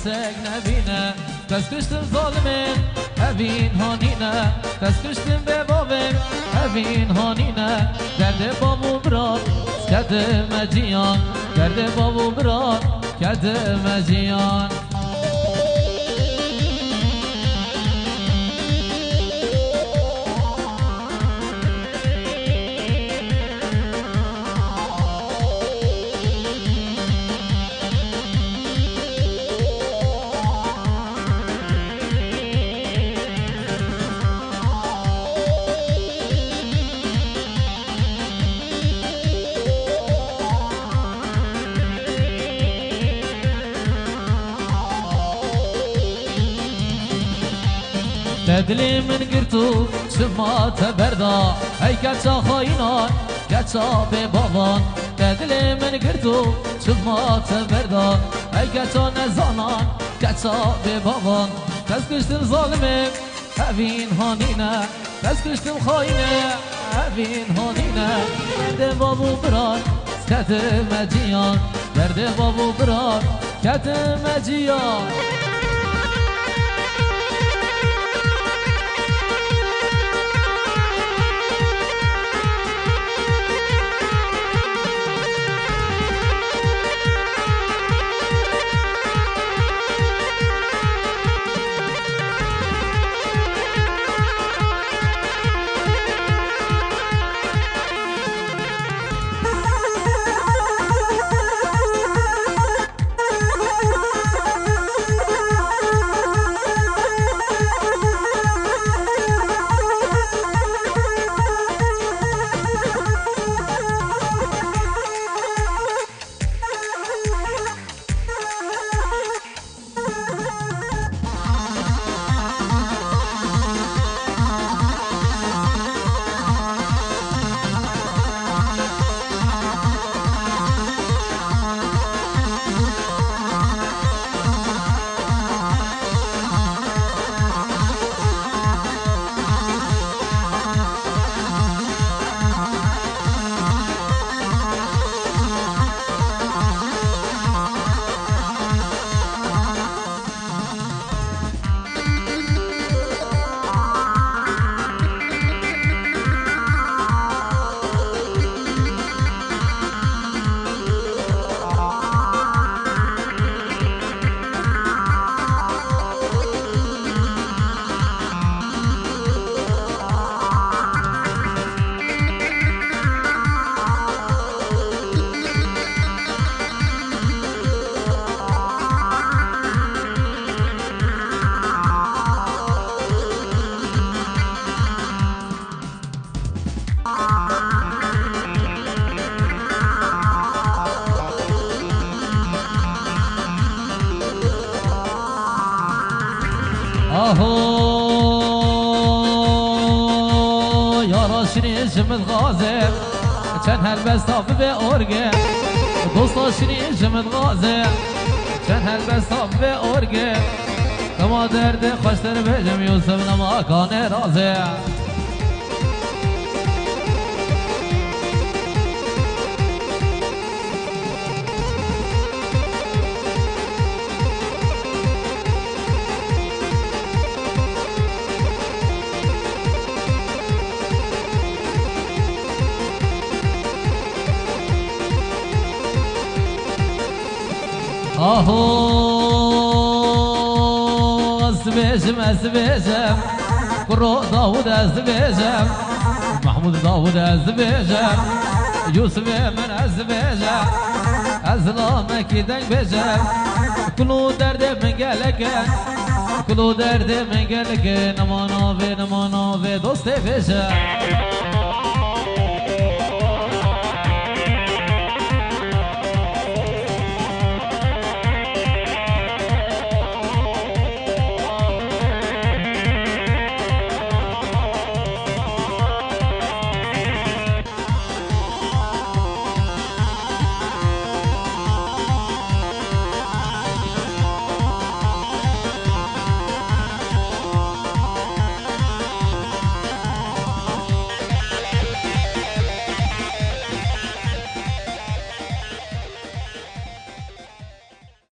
کسک نبینه دست کشتم ظالمین اوین هانینه دست کشتم به بابم اوین هانینه درد بابو براد کرده مجیان درد بابو براد کرده مجیان دلی من گرتو شما تبردا ای کچا خاینان کچا به بابان دلی من گرتو شما تبردا ای کچا نزانان کچا به بابان دست کشتم ظالمه اوین هانینه دست کشتم خاینه اوین هانینه درد بابو براد کت مجیان درد بابو براد کت مجیان آهو یارا شیرین جمد غازه چند هلبستافی به ارگه دوستا شیرین جمد غازه چند هلبستافی به ارگه کما درد خوشتر بجم یوسف نماکان رازه آهو ازبیجم ازبیجم کرو داود ازبیجم محمود داود ازبیجم یوسف من ازبیجم ازلامکی دنگ بیجم کلو درد من گلکن کلو درد من گلکن نماناوی نماناوی دوسته بیجم